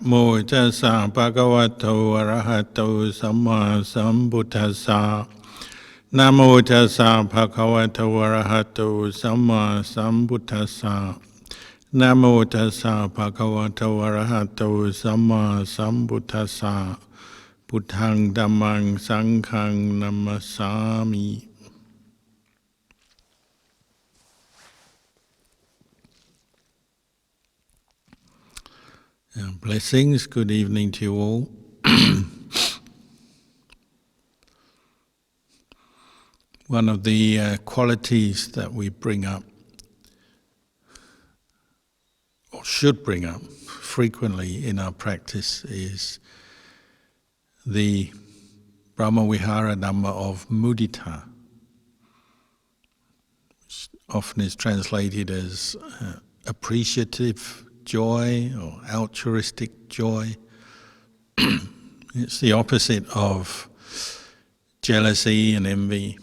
โมตัสสะภะคะวะโตอะระหะโตสัมมาสัมพุทธัสสะนะโมตัสสะภะคะวะโตอะระหะโตสัมมาสัมพุทธัสสะนะโมตัสสะภะคะวะโตอะระหะโตสัมมาสัมพุทธัสสะพุทธังธัมมังสังฆังนัมมัสสามิ Blessings, good evening to you all. One of the qualities that we bring up, or should bring up frequently in our practice, is the Brahmavihara Dhamma of mudita, which often is translated as appreciative joy or altruistic joy. It's the opposite of jealousy and envy.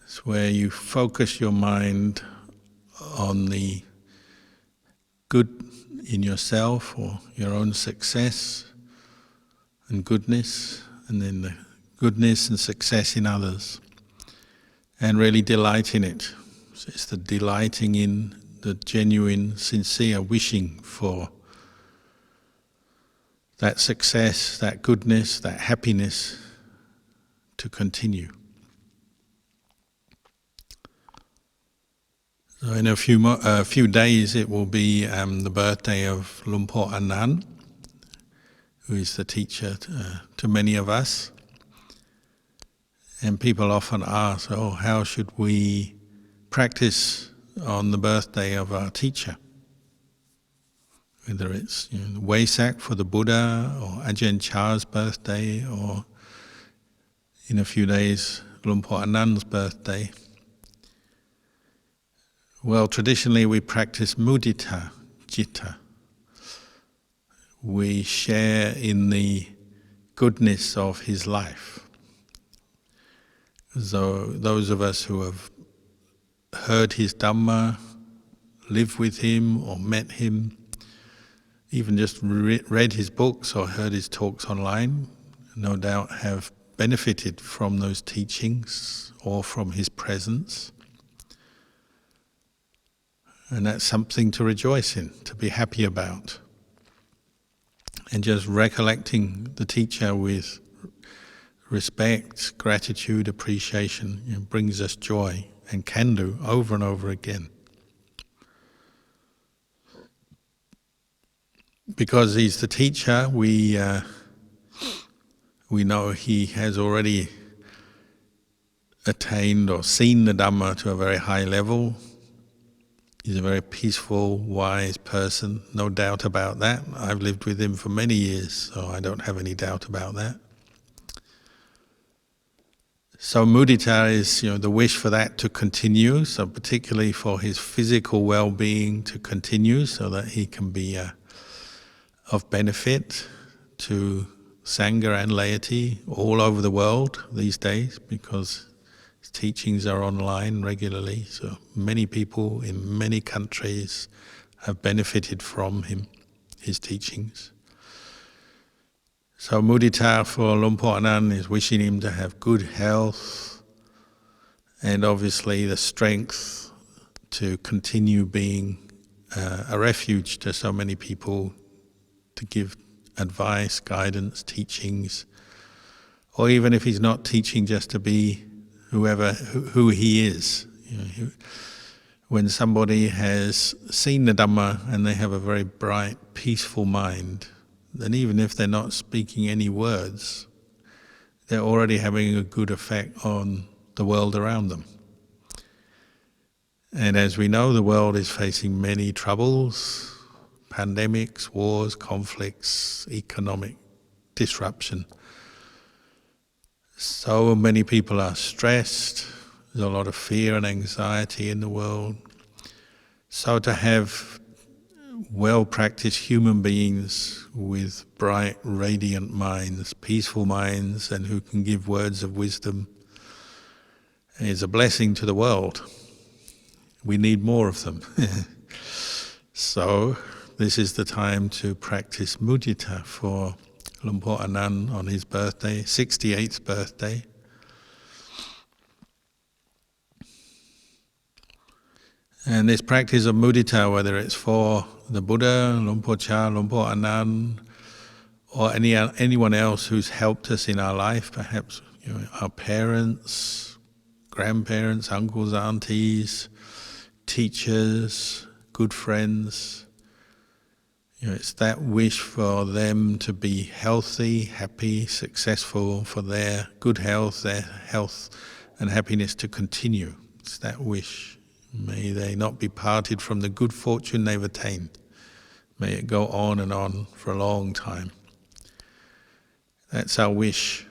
It's where you focus your mind on the good in yourself or your own success and goodness, and then the goodness and success in others, and really delight in it. So it's the delighting in the genuine, sincere wishing for that success, that goodness, that happiness to continue. So in a few days it will be the birthday of Luang Por Anan, who is the teacher to many of us. And people often ask, how should we practice on the birthday of our teacher? Whether it's Wesak for the Buddha, or Ajahn Chah's birthday, or in a few days Luang Por Anan's birthday. Well, traditionally we practice mudita, citta. We share in the goodness of his life. So those of us who have heard his Dhamma, lived with him or met him, even just read his books or heard his talks online, no doubt have benefited from those teachings or from his presence. And that's something to rejoice in, to be happy about. And just recollecting the teacher with respect, gratitude, appreciation, brings us joy, and can do over and over again. Because he's the teacher, we know he has already attained or seen the Dhamma to a very high level. He's a very peaceful, wise person, no doubt about that. I've lived with him for many years, so I don't have any doubt about that. So mudita is, the wish for that to continue, so particularly for his physical well-being to continue, so that he can be of benefit to Sangha and laity all over the world these days, because his teachings are online regularly, so many people in many countries have benefited from his teachings. So mudita for Luang Por Anan is wishing him to have good health and obviously the strength to continue being a refuge to so many people, to give advice, guidance, teachings, or even if he's not teaching, just to be who he is. When somebody has seen the Dhamma and they have a very bright, peaceful mind, then even if they're not speaking any words, they're already having a good effect on the world around them. And as we know, the world is facing many troubles, pandemics, wars, conflicts, economic disruption. So many people are stressed, there's a lot of fear and anxiety in the world. So to have well-practiced human beings with bright, radiant minds, peaceful minds, and who can give words of wisdom is a blessing to the world. We need more of them. So this is the time to practice mudita for Luang Por Anan on his birthday, 68th birthday. And this practice of mudita, whether it's for the Buddha, Luang Por Chah, Luang Por Anan, or anyone else who's helped us in our life, perhaps our parents, grandparents, uncles, aunties, teachers, good friends. It's that wish for them to be healthy, happy, successful, for their good health, their health and happiness to continue. It's that wish. May they not be parted from the good fortune they've attained. May it go on and on for a long time. That's our wish.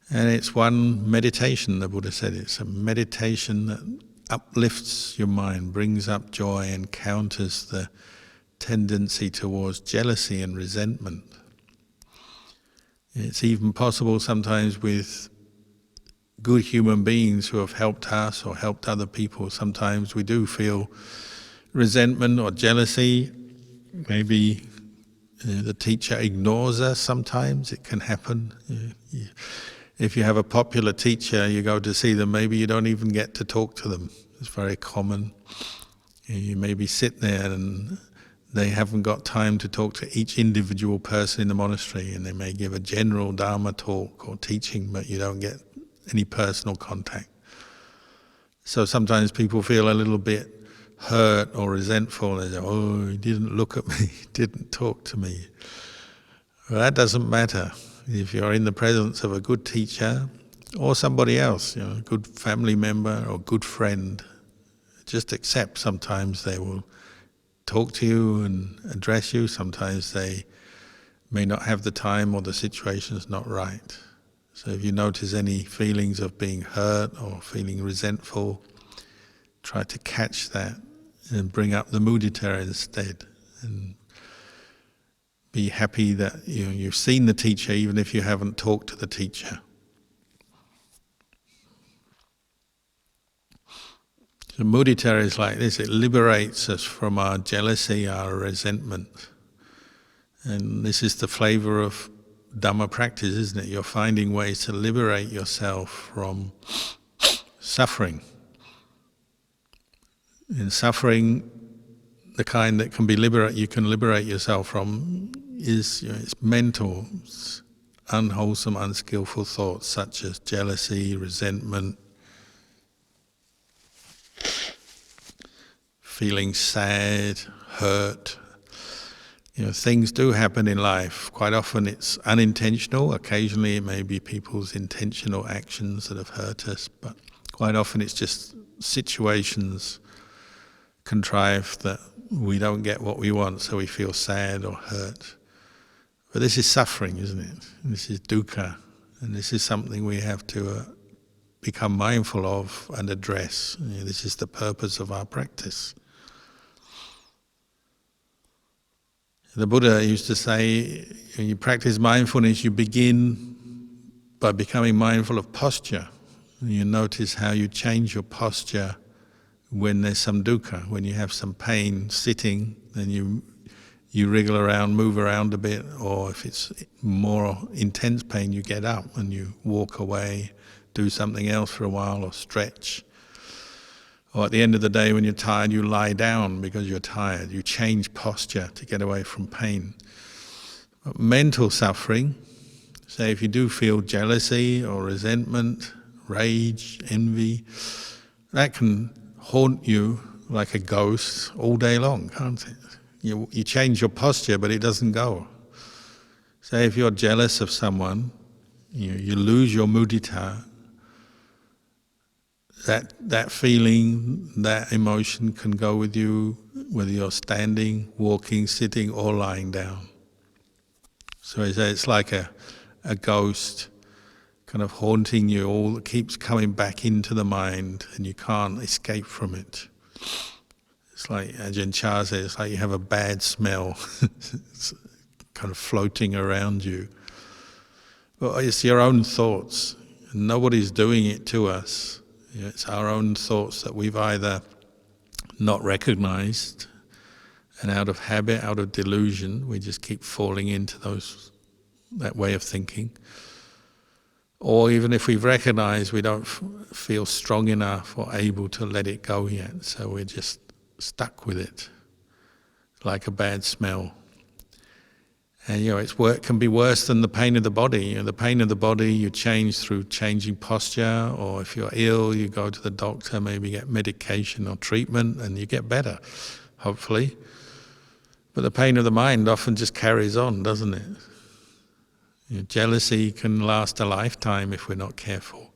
And it's one meditation, the Buddha said. It's a meditation that uplifts your mind, brings up joy and counters the tendency towards jealousy and resentment. It's even possible sometimes with good human beings who have helped us or helped other people. Sometimes we do feel resentment or jealousy. Maybe the teacher ignores us sometimes. It can happen. If you have a popular teacher, you go to see them, maybe you don't even get to talk to them. It's very common. You maybe sit there and they haven't got time to talk to each individual person in the monastery, and they may give a general Dharma talk or teaching, but you don't get any personal contact. So sometimes people feel a little bit hurt or resentful. They say, oh, he didn't look at me, he didn't talk to me. Well, that doesn't matter. If you're in the presence of a good teacher or somebody else, a good family member or good friend, just accept sometimes they will talk to you and address you. Sometimes they may not have the time or the situation's not right. So if you notice any feelings of being hurt or feeling resentful, try to catch that and bring up the mudita instead. And be happy that you've seen the teacher even if you haven't talked to the teacher. So mudita is like this, it liberates us from our jealousy, our resentment. And this is the flavor of Dhamma practice, isn't it? You're finding ways to liberate yourself from suffering. And suffering, the kind that you can liberate yourself from, is it's mental, it's unwholesome, unskillful thoughts such as jealousy, resentment, feeling sad, hurt. Things do happen in life. Quite often it's unintentional. Occasionally it may be people's intentional actions that have hurt us, but quite often it's just situations contrived that we don't get what we want, so we feel sad or hurt. But this is suffering, isn't it? This is dukkha, and this is something we have to become mindful of and address. This is the purpose of our practice. The Buddha used to say, when you practice mindfulness, you begin by becoming mindful of posture. You notice how you change your posture when there's some dukkha. When you have some pain sitting, then you wriggle around, move around a bit, or if it's more intense pain, you get up and you walk away, do something else for a while, or stretch. Or at the end of the day, when you're tired, you lie down because you're tired. You change posture to get away from pain. But mental suffering, say if you do feel jealousy or resentment, rage, envy, that can haunt you like a ghost all day long, can't it? You change your posture, but it doesn't go. Say if you're jealous of someone, you lose your mudita. That feeling, that emotion can go with you whether you're standing, walking, sitting or lying down. So it's like a ghost kind of haunting you, all that keeps coming back into the mind and you can't escape from it. It's like Ajahn Chah says, it's like you have a bad smell. It's kind of floating around you. But it's your own thoughts. Nobody's doing it to us. It's our own thoughts that we've either not recognized And out of habit, out of delusion, we just keep falling into that way of thinking. Or even if we've recognized we don't feel strong enough or able to let it go yet, so we're just stuck with it, like a bad smell. And it can be worse than the pain of the body. The pain of the body you change through changing posture, or if you're ill, you go to the doctor, maybe get medication or treatment, and you get better, hopefully. But the pain of the mind often just carries on, doesn't it? Jealousy can last a lifetime if we're not careful.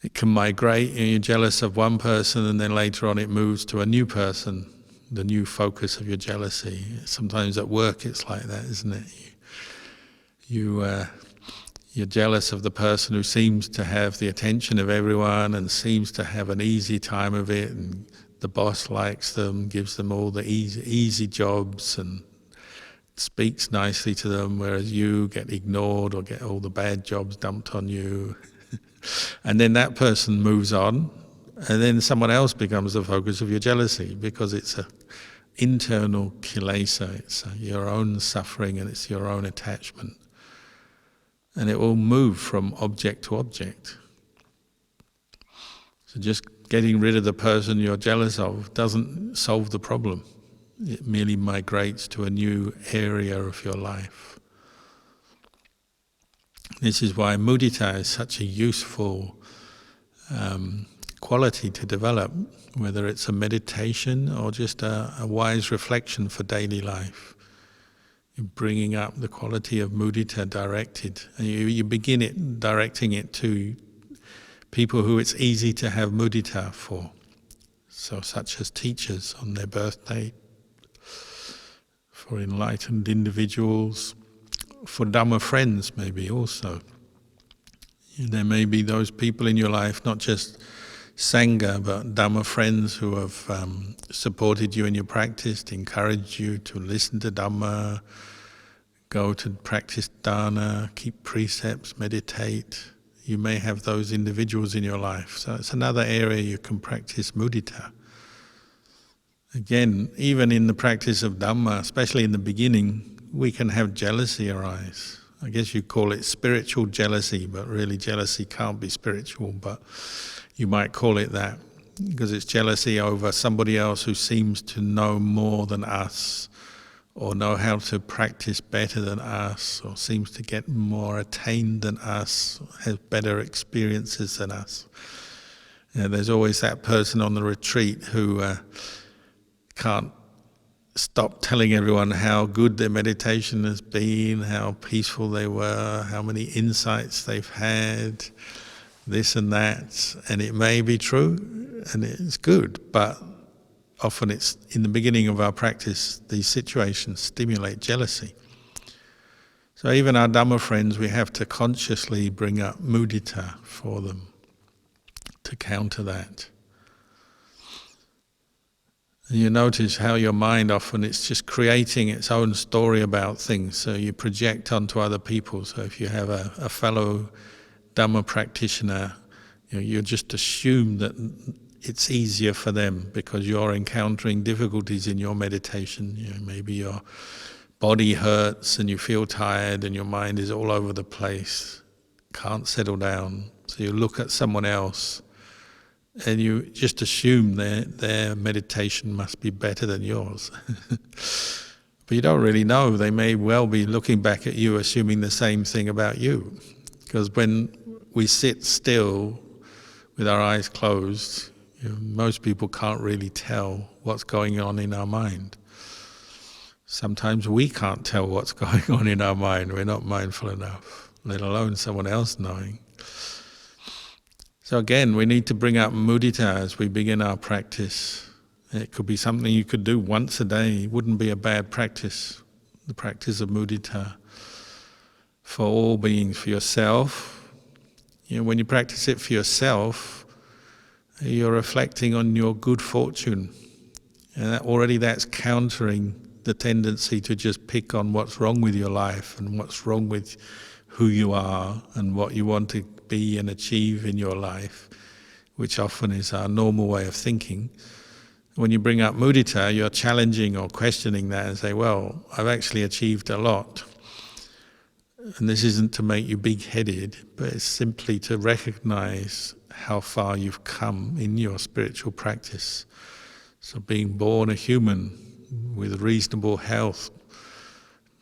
It can migrate, you're jealous of one person, and then later on it moves to a new person, the new focus of your jealousy. Sometimes at work it's like that, isn't it? You're jealous of the person who seems to have the attention of everyone and seems to have an easy time of it, and the boss likes them, gives them all the easy jobs and speaks nicely to them, whereas you get ignored or get all the bad jobs dumped on you. And then that person moves on, and then someone else becomes the focus of your jealousy, because it's an internal kilesa, it's your own suffering and it's your own attachment. And it will move from object to object. So just getting rid of the person you're jealous of doesn't solve the problem. It merely migrates to a new area of your life. This is why mudita is such a useful quality to develop, whether it's a meditation or just a wise reflection for daily life. You're bringing up the quality of mudita directed, and you begin directing it to people who it's easy to have mudita for, so such as teachers on their birthday, for enlightened individuals, for Dhamma friends maybe also. There may be those people in your life, not just Sangha, but Dhamma friends who have supported you in your practice, encouraged you to listen to Dhamma, go to practice dharma, keep precepts, meditate. You may have those individuals in your life. So it's another area you can practice mudita. Again, even in the practice of Dhamma, especially in the beginning, we can have jealousy arise. I guess you call it spiritual jealousy, but really jealousy can't be spiritual, but you might call it that, because it's jealousy over somebody else who seems to know more than us, or know how to practice better than us, or seems to get more attained than us, has better experiences than us. There's always that person on the retreat who can't stop telling everyone how good their meditation has been, how peaceful they were, how many insights they've had, this and that. And it may be true, and it's good, but often it's in the beginning of our practice, these situations stimulate jealousy. So even our Dhamma friends, we have to consciously bring up mudita for them to counter that. And you notice how your mind often, it's just creating its own story about things, so you project onto other people. So if you have a fellow Dhamma practitioner, you just assume that it's easier for them because you're encountering difficulties in your meditation. Maybe your body hurts and you feel tired and your mind is all over the place, can't settle down. So you look at someone else and you just assume their meditation must be better than yours. But you don't really know. They may well be looking back at you assuming the same thing about you. Because when we sit still with our eyes closed, most people can't really tell what's going on in our mind. Sometimes we can't tell what's going on in our mind. We're not mindful enough, let alone someone else knowing. So again, we need to bring up mudita as we begin our practice. It could be something you could do once a day. It wouldn't be a bad practice, the practice of mudita, for all beings, for yourself. When you practice it for yourself, you're reflecting on your good fortune. And already that's countering the tendency to just pick on what's wrong with your life and what's wrong with who you are and what you want to be and achieve in your life, which often is our normal way of thinking. When you bring up mudita, you're challenging or questioning that and say, well, I've actually achieved a lot. And this isn't to make you big-headed, but it's simply to recognize how far you've come in your spiritual practice. So being born a human with reasonable health,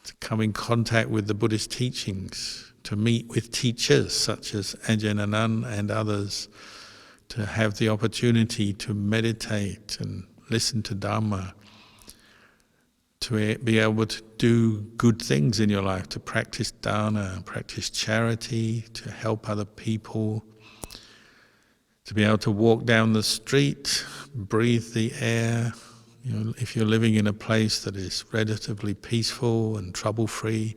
to come in contact with the Buddhist teachings, to meet with teachers such as Ajahn Kalyano and others, to have the opportunity to meditate and listen to Dhamma, to be able to do good things in your life, to practice dharma, practice charity, to help other people, to be able to walk down the street, breathe the air. You know, if you're living in a place that is relatively peaceful and trouble-free,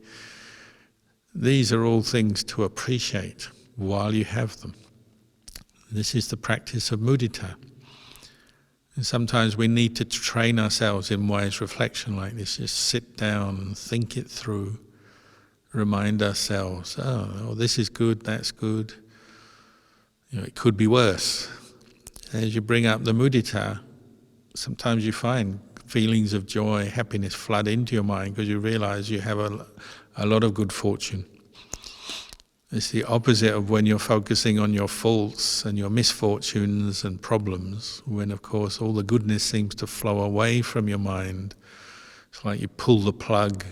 these are all things to appreciate while you have them. This is the practice of mudita. And sometimes we need to train ourselves in wise reflection like this. Just sit down and think it through. Remind ourselves, oh, this is good, that's good. You know, it could be worse. As you bring up the mudita, sometimes you find feelings of joy, happiness flood into your mind because you realize you have a lot of good fortune. It's the opposite of when you're focusing on your faults and your misfortunes and problems, when of course all the goodness seems to flow away from your mind. It's like you pull the plug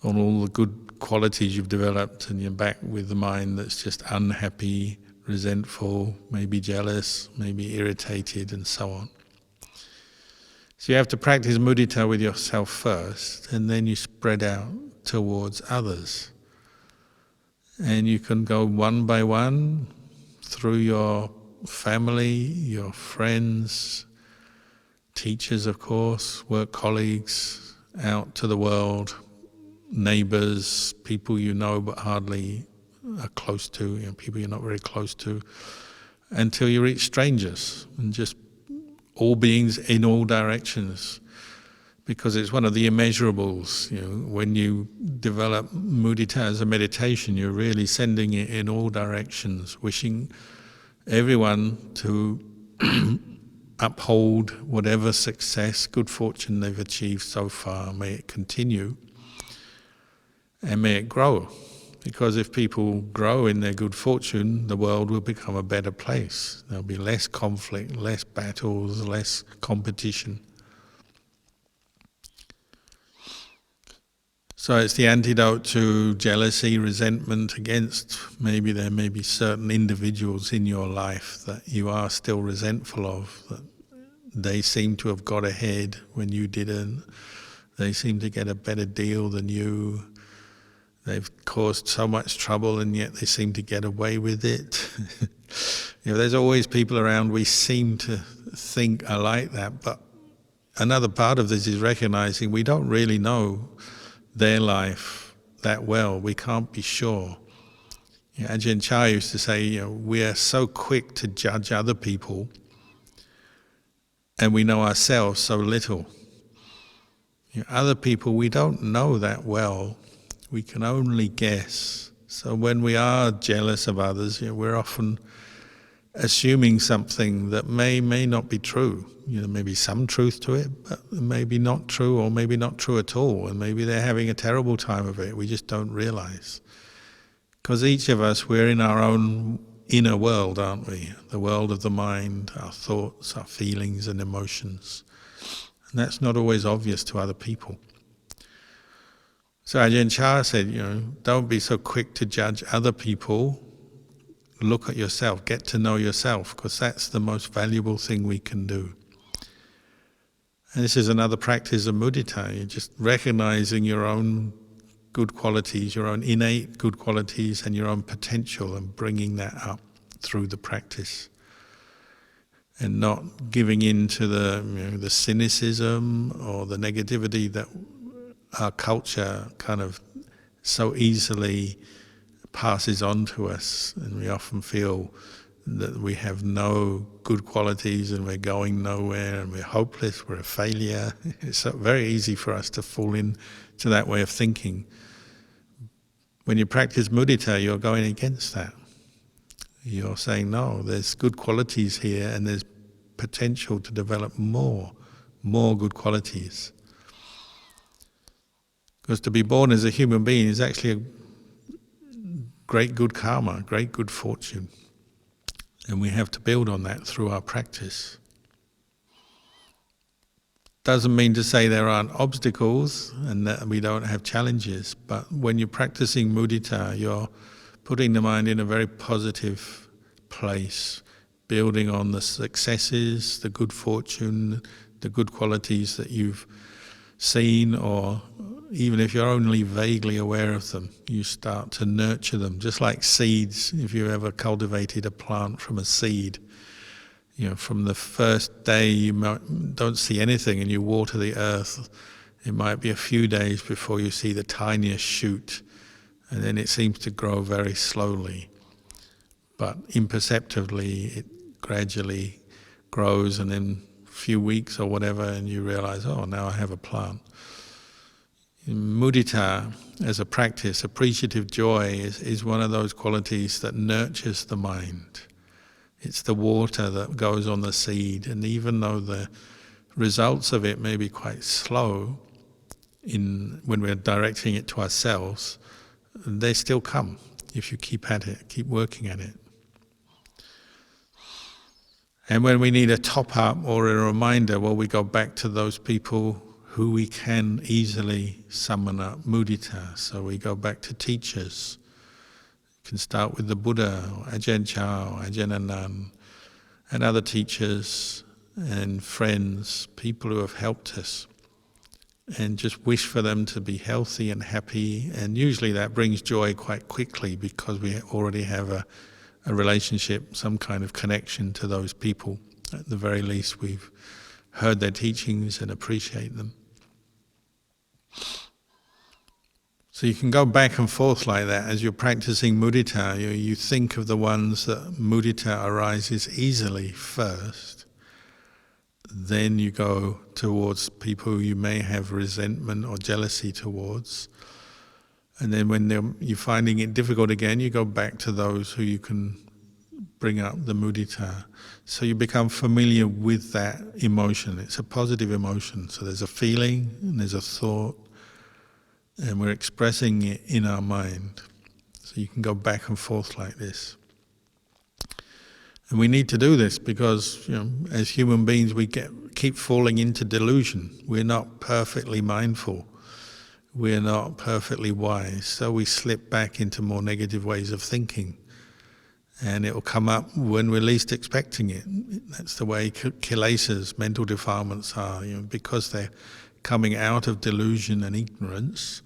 on all the good qualities you've developed and you're back with the mind that's just unhappy, resentful, maybe jealous, maybe irritated, and so on. So you have to practice mudita with yourself first, and then you spread out towards others. And you can go one by one through your family, your friends, teachers of course, work colleagues, out to the world, neighbours, people you know but hardly are close to, you know, people you're not very close to, until you reach strangers, and just all beings in all directions. Because it's one of the immeasurables. You know, when you develop mudita as a meditation, you're really sending it in all directions, wishing everyone to uphold whatever success, good fortune they've achieved so far. May it continue and may it grow. Because if people grow in their good fortune, the world will become a better place. There'll be less conflict, less battles, less competition. So it's the antidote to jealousy, resentment against, maybe there may be certain individuals in your life that you are still resentful of, that they seem to have got ahead when you didn't, they seem to get a better deal than you, they've caused so much trouble and yet they seem to get away with it. You know, there's always people around we seem to think are like that, but another part of this is recognizing we don't really know their life that well. We can't be sure. You know, Ajahn Chah used to say, you know, we are so quick to judge other people and we know ourselves so little. You know, other people we don't know that well. We can only guess. So when we are jealous of others, you know, we're often assuming something that may not be true. You know, maybe some truth to it, but maybe not true, or maybe not true at all, and maybe they're having a terrible time of it. We just don't realize. Because each of us, we're in our own inner world, aren't we? The world of the mind, our thoughts, our feelings and emotions. And that's not always obvious to other people. So Ajahn Chah said, you know, don't be so quick to judge other people. Look at yourself, get to know yourself, because that's the most valuable thing we can do. And this is another practice of mudita. You're just recognizing your own good qualities, your own innate good qualities and your own potential, and bringing that up through the practice. And not giving in to the cynicism or the negativity that our culture kind of so easily passes on to us, and we often feel that we have no good qualities and we're going nowhere and we're hopeless, we're a failure. It's very easy for us to fall into that way of thinking. When you practice mudita, you're going against that. You're saying, no, there's good qualities here and there's potential to develop more. more good qualities. Because to be born as a human being is actually a great good karma, great good fortune. And we have to build on that through our practice. Doesn't mean to say there aren't obstacles and that we don't have challenges, but when you're practicing mudita, you're putting the mind in a very positive place, building on the successes, the good fortune, the good qualities that you've seen, or even if you're only vaguely aware of them, you start to nurture them, just like seeds. If you ever cultivated a plant from a seed, from the first day you don't see anything and you water the earth, it might be a few days before you see the tiniest shoot, and then it seems to grow very slowly. But imperceptibly, it gradually grows, and then a few weeks or whatever, and you realize, oh, now I have a plant. Mudita, as a practice, appreciative joy, is one of those qualities that nurtures the mind. It's the water that goes on the seed, and even though the results of it may be quite slow when we're directing it to ourselves, they still come if you keep at it, keep working at it. And when we need a top-up or a reminder, well, we go back to those people who we can easily summon up mudita. So we go back to teachers. You can start with the Buddha, or Ajahn Chah, or Ajahn Anan, and other teachers and friends, people who have helped us, and just wish for them to be healthy and happy. And usually that brings joy quite quickly because we already have a relationship, some kind of connection to those people. At the very least, we've heard their teachings and appreciate them. So you can go back and forth like that as you're practicing mudita. You think of the ones that mudita arises easily first. Then you go towards people you may have resentment or jealousy towards. And then when you're finding it difficult again, you go back to those who you can bring up the mudita. So you become familiar with that emotion. It's a positive emotion. So there's a feeling and there's a thought, and we're expressing it in our mind. So you can go back and forth like this. And we need to do this because, as human beings, we keep falling into delusion. We're not perfectly mindful. We're not perfectly wise. So we slip back into more negative ways of thinking. And it will come up when we're least expecting it. That's the way kilesas, mental defilements are. Because they're coming out of delusion and ignorance,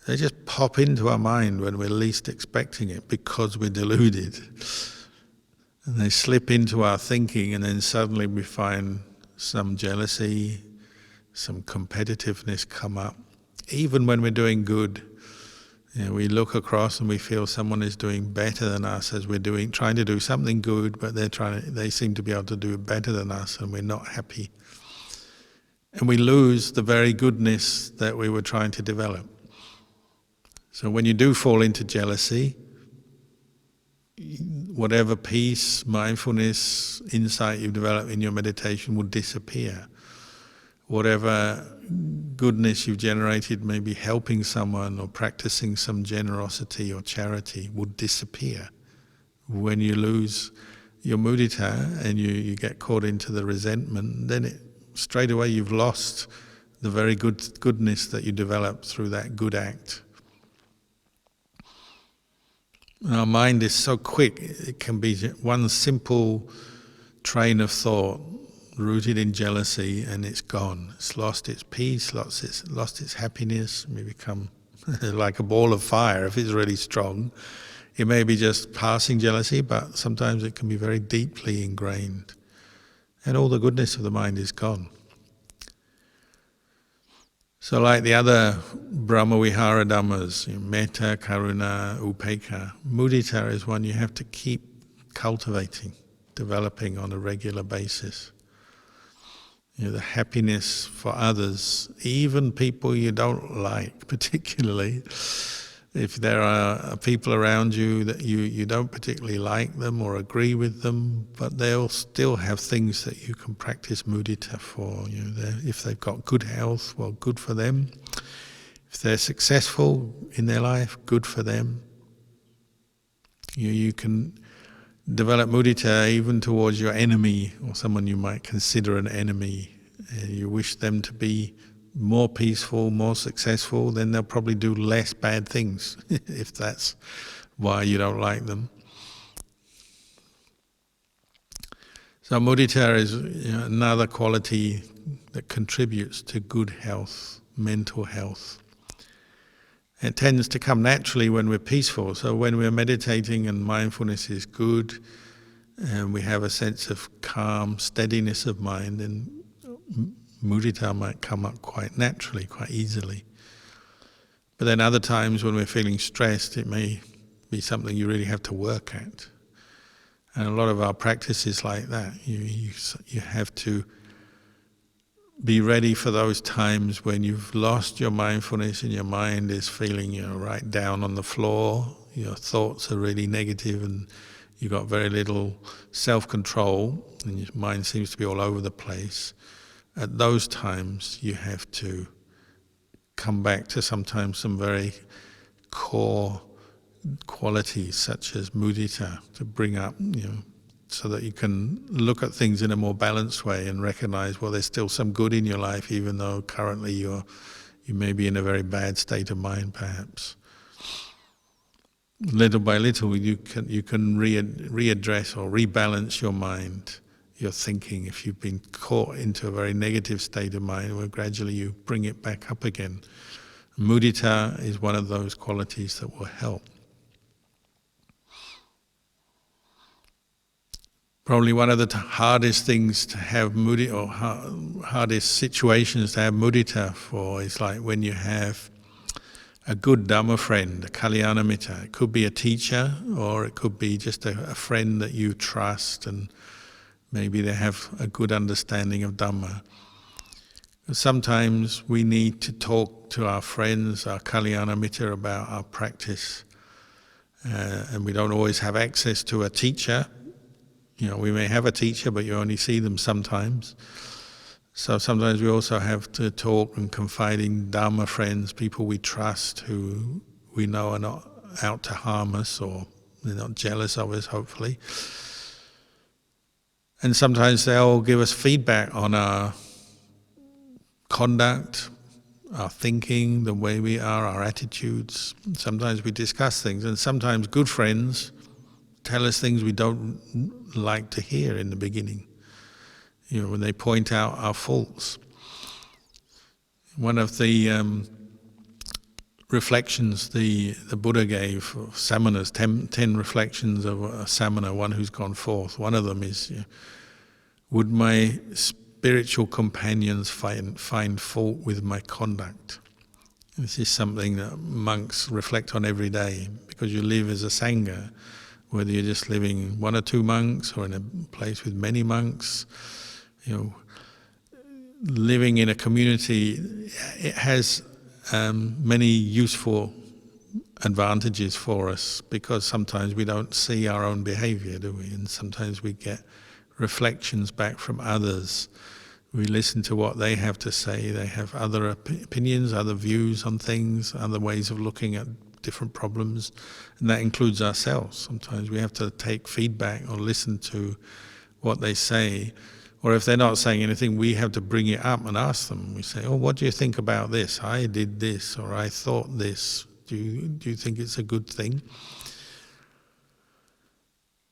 they just pop into our mind when we're least expecting it because we're deluded. And they slip into our thinking, and then suddenly we find some jealousy, some competitiveness come up. Even when we're doing good, we look across and we feel someone is doing better than us as we're trying to do something good, but they seem to be able to do it better than us, and we're not happy. And we lose the very goodness that we were trying to develop. So when you do fall into jealousy, whatever peace, mindfulness, insight you've developed in your meditation will disappear. Whatever goodness you've generated, maybe helping someone or practicing some generosity or charity, will disappear. When you lose your mudita and you get caught into the resentment, then straight away you've lost the very goodness that you developed through that good act. Our mind is so quick, it can be one simple train of thought rooted in jealousy, and it's gone. It's lost its peace, lost its happiness. It may become like a ball of fire if it's really strong. It may be just passing jealousy, but sometimes it can be very deeply ingrained. And all the goodness of the mind is gone. So like the other Brahmavihara Dhammas, metta, karuna, upekkha, mudita is one you have to keep cultivating, developing on a regular basis. The happiness for others, even people you don't like particularly, If there are people around you that you don't particularly like them or agree with them, but they'll still have things that you can practice mudita for. If they've got good health, well, good for them. If they're successful in their life, good for them. You can develop mudita even towards your enemy or someone you might consider an enemy. You wish them to be more peaceful, more successful, then they'll probably do less bad things if that's why you don't like them. So mudita is another quality that contributes to good health, mental health. It tends to come naturally when we're peaceful. So when we're meditating and mindfulness is good, and we have a sense of calm, steadiness of mind, then mudita might come up quite naturally, quite easily. But then other times when we're feeling stressed, it may be something you really have to work at. And a lot of our practice is like that. You have to be ready for those times when you've lost your mindfulness and your mind is feeling right down on the floor, your thoughts are really negative and you've got very little self-control and your mind seems to be all over the place. At those times you have to come back to sometimes some very core qualities such as mudita to bring up, so that you can look at things in a more balanced way and recognize, well, there's still some good in your life even though currently you may be in a very bad state of mind perhaps. Little by little you can readdress or rebalance your mind, your thinking. If you've been caught into a very negative state of mind, well, gradually you bring it back up again. Mudita is one of those qualities that will help. Probably one of the hardest things to have mudita, or hardest situations to have mudita for, is like when you have a good Dhamma friend, a Kalyano mitta. It could be a teacher or it could be just a friend that you trust and maybe they have a good understanding of Dhamma. Sometimes we need to talk to our friends, our Kalyano mitta, about our practice. And we don't always have access to a teacher. We may have a teacher, but you only see them sometimes. So sometimes we also have to talk and confide in Dharma friends, people we trust who we know are not out to harm us or they're not jealous of us, hopefully. And sometimes they'll give us feedback on our conduct, our thinking, the way we are, our attitudes. Sometimes we discuss things, and sometimes good friends tell us things we don't like to hear in the beginning. When they point out our faults. One of the reflections the Buddha gave of samanas, 10 reflections of a samana, one who's gone forth. One of them is, would my spiritual companions find fault with my conduct? This is something that monks reflect on every day, because you live as a sangha, whether you're just living one or two monks or in a place with many monks. Living in a community, it has many useful advantages for us, because sometimes we don't see our own behavior, do we? And sometimes we get reflections back from others. We listen to what they have to say. They have other opinions, other views on things, other ways of looking at different problems, and that includes ourselves. Sometimes we have to take feedback or listen to what they say. Or if they're not saying anything, we have to bring it up and ask them. We say, what do you think about this? I did this, or I thought this. Do you think it's a good thing?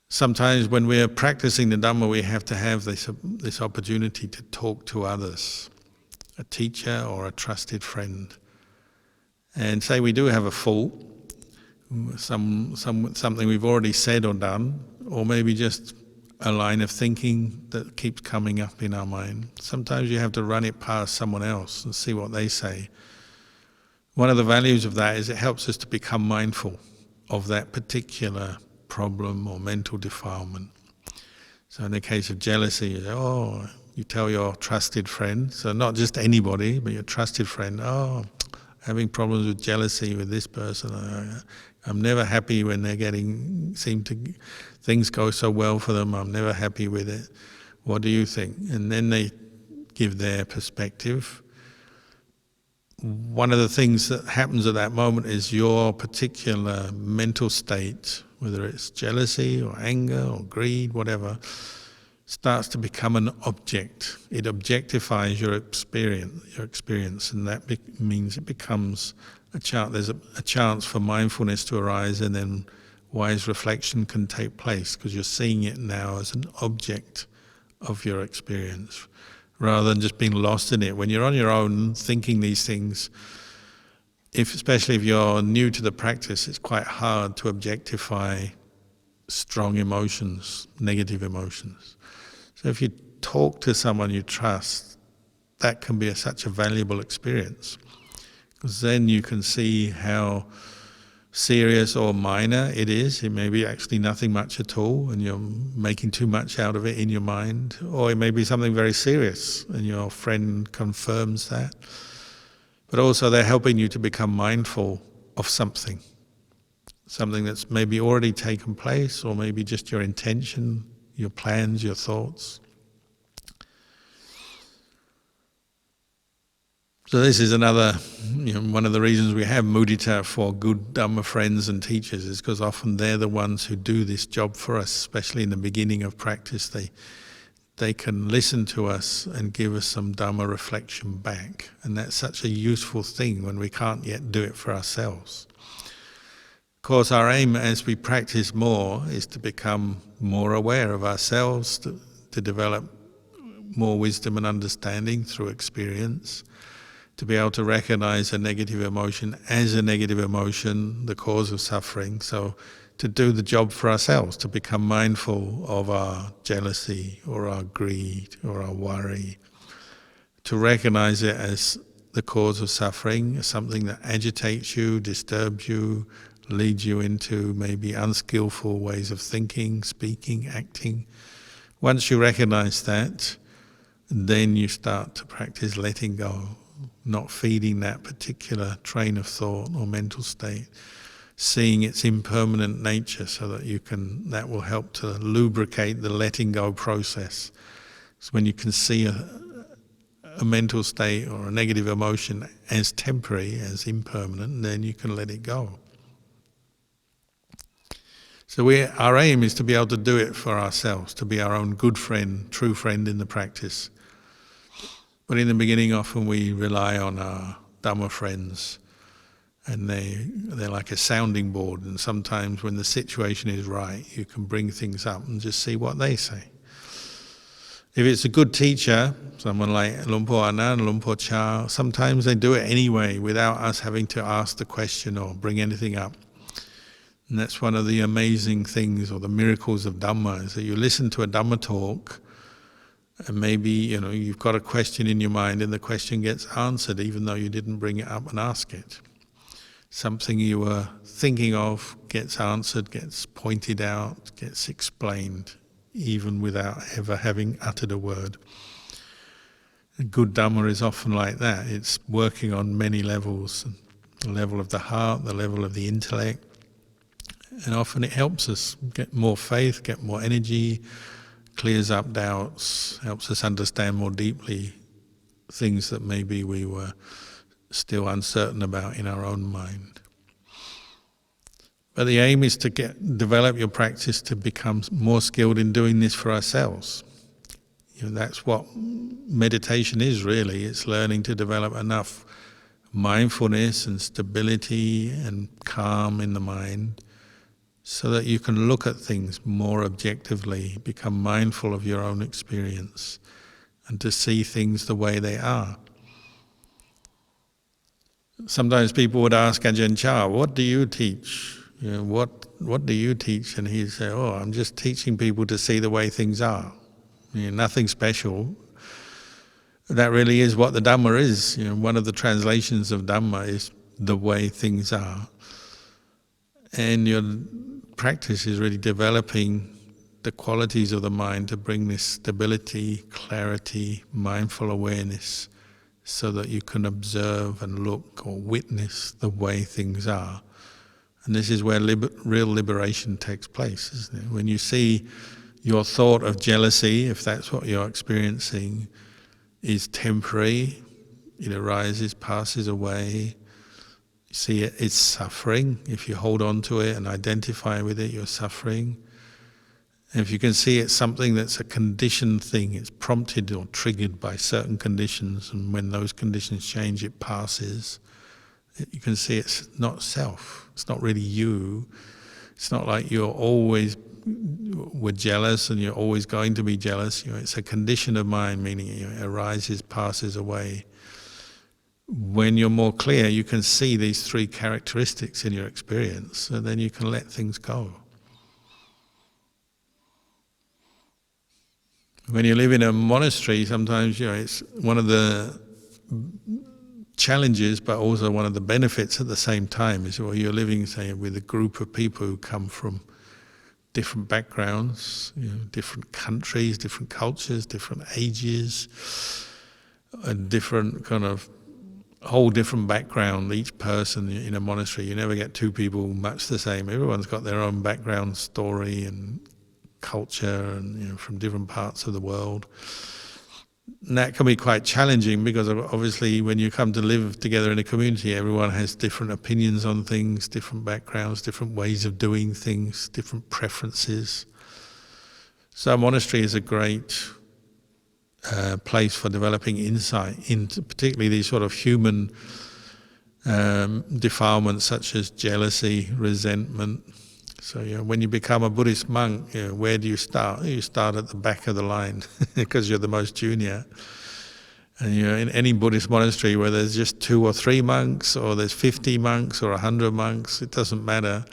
Sometimes when we're practicing the Dhamma, we have to have this opportunity to talk to others, a teacher or a trusted friend. And say we do have a fault, something we've already said or done, or maybe just a line of thinking that keeps coming up in our mind. Sometimes you have to run it past someone else and see what they say. One of the values of that is it helps us to become mindful of that particular problem or mental defilement. So in the case of jealousy, you say, you tell your trusted friend, so not just anybody, but your trusted friend, having problems with jealousy with this person. I'm never happy when things go so well for them. I'm never happy with it. What do you think? And then they give their perspective. One of the things that happens at that moment is your particular mental state, whether it's jealousy or anger or greed, whatever, starts to become an object. It objectifies your experience, and that means it becomes a chance. There's a chance for mindfulness to arise, and then wise reflection can take place because you're seeing it now as an object of your experience, rather than just being lost in it. When you're on your own thinking these things, especially if you're new to the practice, it's quite hard to objectify strong emotions, negative emotions. So if you talk to someone you trust, that can be such a valuable experience, because then you can see how serious or minor it is. It may be actually nothing much at all and you're making too much out of it in your mind, or it may be something very serious and your friend confirms that. But also they're helping you to become mindful of something that's maybe already taken place, or maybe just your intention, your plans, your thoughts. So this is another, one of the reasons we have mudita for good Dhamma friends and teachers, is because often they're the ones who do this job for us, especially in the beginning of practice. They can listen to us and give us some Dhamma reflection back. And that's such a useful thing when we can't yet do it for ourselves. Of course, our aim as we practice more is to become more aware of ourselves, to develop more wisdom and understanding through experience, to be able to recognize a negative emotion as a negative emotion, the cause of suffering. So to do the job for ourselves, to become mindful of our jealousy or our greed or our worry, to recognize it as the cause of suffering, something that agitates you, disturbs you, leads you into maybe unskillful ways of thinking, speaking, acting. Once you recognize that, then you start to practice letting go, not feeding that particular train of thought or mental state, seeing its impermanent nature, so that that will help to lubricate the letting go process. So when you can see a mental state or a negative emotion as temporary, as impermanent, then you can let it go. So our aim is to be able to do it for ourselves, to be our own good friend, true friend in the practice. But in the beginning, often we rely on our Dhamma friends, and they're like a sounding board, and sometimes when the situation is right, you can bring things up and just see what they say. If it's a good teacher, someone like Lumpur Anand, Lumpur Cha, sometimes they do it anyway without us having to ask the question or bring anything up. And that's one of the amazing things, or the miracles of Dhamma, is that you listen to a Dhamma talk, and maybe you've got a question in your mind and the question gets answered even though you didn't bring it up and ask it. Something you were thinking of gets answered, gets pointed out, gets explained, even without ever having uttered a word. Good Dhamma is often like that. It's working on many levels, the level of the heart, the level of the intellect, and often it helps us get more faith, get more energy, clears up doubts, helps us understand more deeply things that maybe we were still uncertain about in our own mind. But the aim is to develop your practice to become more skilled in doing this for ourselves. That's what meditation is really. It's learning to develop enough mindfulness and stability and calm in the mind so that you can look at things more objectively, become mindful of your own experience, and to see things the way they are. Sometimes people would ask Ajahn Chah, what do you teach? What do you teach? And he'd say, I'm just teaching people to see the way things are. Nothing special. That really is what the Dhamma is. One of the translations of Dhamma is the way things are. And your practice is really developing the qualities of the mind to bring this stability, clarity, mindful awareness, so that you can observe and look or witness the way things are. And this is where real liberation takes place, isn't it? When you see your thought of jealousy, if that's what you're experiencing, is temporary, it arises, passes away. You see it's suffering. If you hold on to it and identify with it, you're suffering. And if you can see it's something that's a conditioned thing, it's prompted or triggered by certain conditions, and when those conditions change, it passes. You can see it's not self. It's not really you. It's not like you're always were jealous and you're always going to be jealous. It's a condition of mind, meaning it arises, passes away. When you're more clear, you can see these three characteristics in your experience, and then you can let things go. When you live in a monastery, sometimes it's one of the challenges, but also one of the benefits at the same time, is where you're living, say, with a group of people who come from different backgrounds, different countries, different cultures, different ages, a different kind of whole different background. Each person in a monastery, you never get two people much the same. Everyone's got their own background story and culture, and from different parts of the world. And that can be quite challenging, because obviously when you come to live together in a community, everyone has different opinions on things, different backgrounds, different ways of doing things, different preferences. So a monastery is a great place for developing insight into particularly these sort of human defilements such as jealousy, resentment. So when you become a Buddhist monk, where do you start? You start at the back of the line because you're the most junior. And in any Buddhist monastery where there's just 2 or 3 monks, or there's 50 monks or 100 monks, it doesn't matter.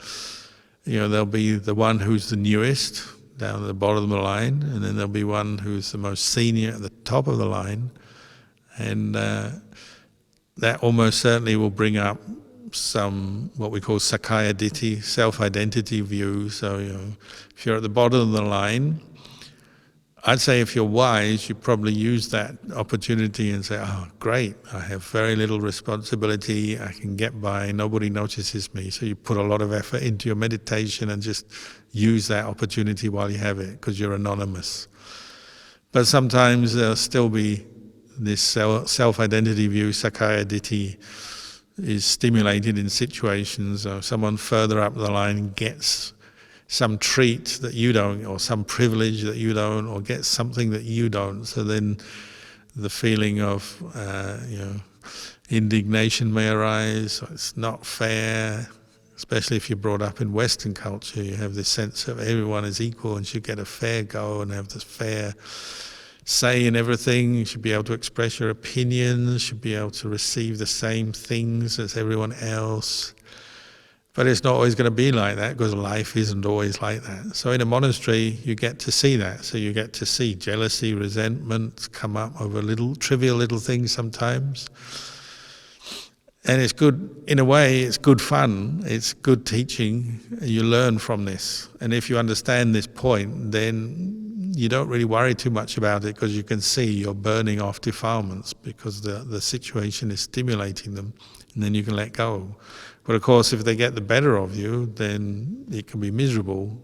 There'll be the one who's the newest down at the bottom of the line, and then there'll be one who's the most senior at the top of the line. And that almost certainly will bring up some what we call Sakkaya Ditthi, self-identity view. So if you're at the bottom of the line, I'd say if you're wise, you probably use that opportunity and say, oh great, I have very little responsibility, I can get by, nobody notices me. So you put a lot of effort into your meditation and just use that opportunity while you have it, because you're anonymous. But sometimes there'll still be this self-identity view, Sakkaya Ditthi, is stimulated in situations. Someone further up the line gets some treat that you don't, or some privilege that you don't, or gets something that you don't. So then the feeling of indignation may arise. It's not fair, especially if you're brought up in Western culture. You have this sense of everyone is equal and should get a fair go and have this fair say in everything. You should be able to express your opinions, should be able to receive the same things as everyone else. But it's not always going to be like that, because life isn't always like that. So in a monastery, you get to see that. So you get to see jealousy, resentment come up over trivial little things sometimes. And it's good, in a way, it's good fun, it's good teaching. You learn from this. And if you understand this point, then you don't really worry too much about it, because you can see you're burning off defilements because the situation is stimulating them, and then you can let go. But of course, if they get the better of you, then it can be miserable,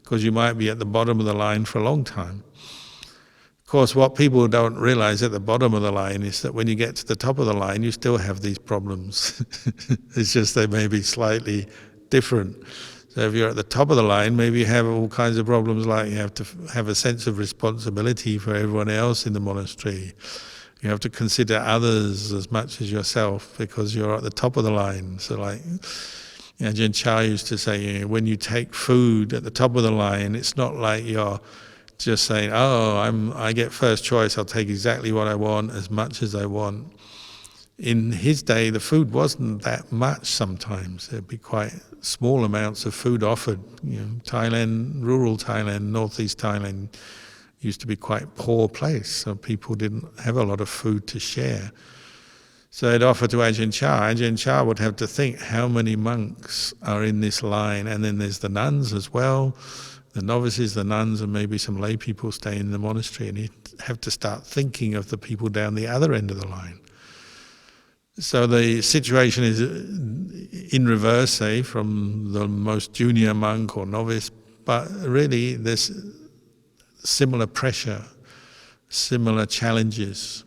because you might be at the bottom of the line for a long time. Of course, what people don't realize at the bottom of the line is that when you get to the top of the line, you still have these problems. It's just they may be slightly different. So if you're at the top of the line, maybe you have all kinds of problems, like you have to have a sense of responsibility for everyone else in the monastery. You have to consider others as much as yourself, because you're at the top of the line. So like Ajahn Chah used to say, when you take food at the top of the line, it's not like you're just saying, oh, I get first choice, I'll take exactly what I want, as much as I want. In his day, the food wasn't that much sometimes. There'd be quite small amounts of food offered. Thailand, rural Thailand, northeast Thailand used to be quite a poor place, so people didn't have a lot of food to share. So they'd offer to Ajahn Chah. Ajahn Chah would have to think how many monks are in this line, and then there's the nuns as well, the novices, the nuns, and maybe some lay people stay in the monastery, and he'd have to start thinking of the people down the other end of the line. So the situation is in reverse, say, from the most junior monk or novice, but really there's similar pressure, similar challenges.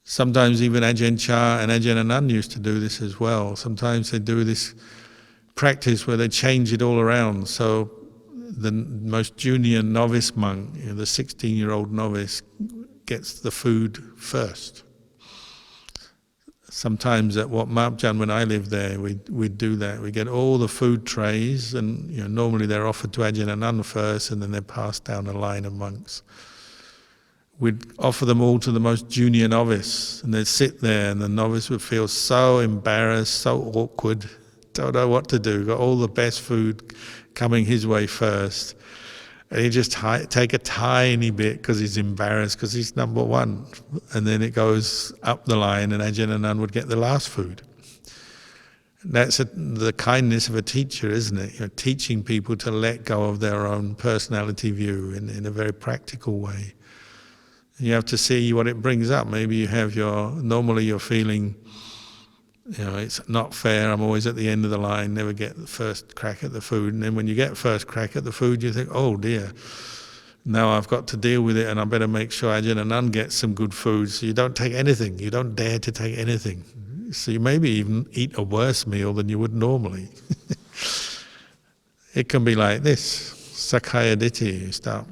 Sometimes even Ajahn Chah and Ajahn Anan used to do this as well. Sometimes they do this practice where they change it all around. So the most junior novice monk, the 16-year-old novice, gets the food first. Sometimes at Wat Marpjan, when I lived there, we'd do that. We get all the food trays, and normally they're offered to Ajahn Anan first, and then they're passed down a line of monks. We'd offer them all to the most junior novice, and they'd sit there, and the novice would feel so embarrassed, so awkward, don't know what to do, got all the best food coming his way first. And he'd just take a tiny bit because he's embarrassed, because he's number one. And then it goes up the line, and Ajahn Anan would get the last food. And that's the kindness of a teacher, isn't it? Teaching people to let go of their own personality view in a very practical way. You have to see what it brings up. Maybe you have normally you're feeling, it's not fair, I'm always at the end of the line, never get the first crack at the food. And then when you get first crack at the food, you think, oh dear, now I've got to deal with it, and I better make sure Ajahn Anan gets some good food. So you don't take anything, you don't dare to take anything. So you maybe even eat a worse meal than you would normally. It can be like this, Sakkaya Ditthi. You start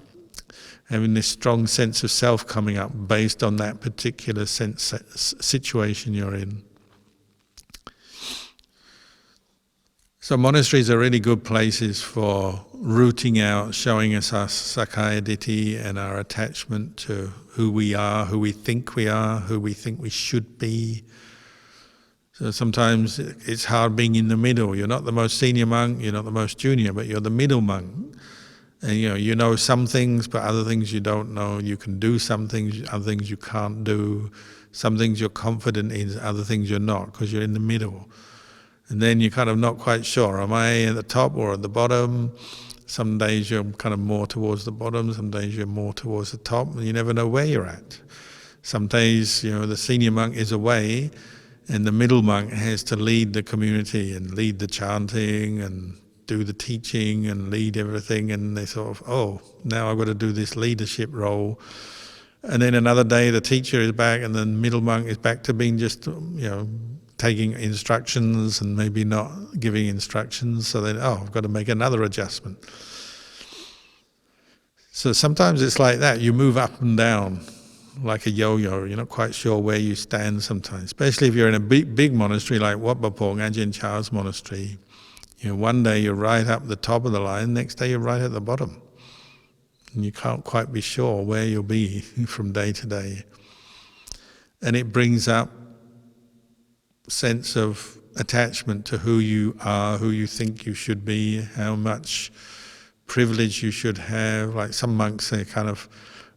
having this strong sense of self coming up based on that particular situation you're in. So monasteries are really good places for rooting out, showing us our Sakkaya Ditthi and our attachment to who we are, who we think we are, who we think we should be. So sometimes it's hard being in the middle. You're not the most senior monk, you're not the most junior, but you're the middle monk. And you know some things, but other things you don't know. You can do some things, other things you can't do. Some things you're confident in, other things you're not, because you're in the middle. And then you're kind of not quite sure, am I at the top or at the bottom? Some days you're kind of more towards the bottom, some days you're more towards the top, and you never know where you're at. Some days, the senior monk is away, and the middle monk has to lead the community and lead the chanting and do the teaching and lead everything, and they sort of, oh, now I've got to do this leadership role. And then another day the teacher is back, and the middle monk is back to being just, taking instructions and maybe not giving instructions. So then, I've got to make another adjustment. So sometimes it's like that. You move up and down like a yo-yo. You're not quite sure where you stand sometimes, especially if you're in a big monastery like Wat Bapong, Ajahn Chah's monastery. One day you're right up the top of the line, next day you're right at the bottom. And you can't quite be sure where you'll be from day to day. And it brings up sense of attachment to who you are, who you think you should be, how much privilege you should have. Like some monks, they're kind of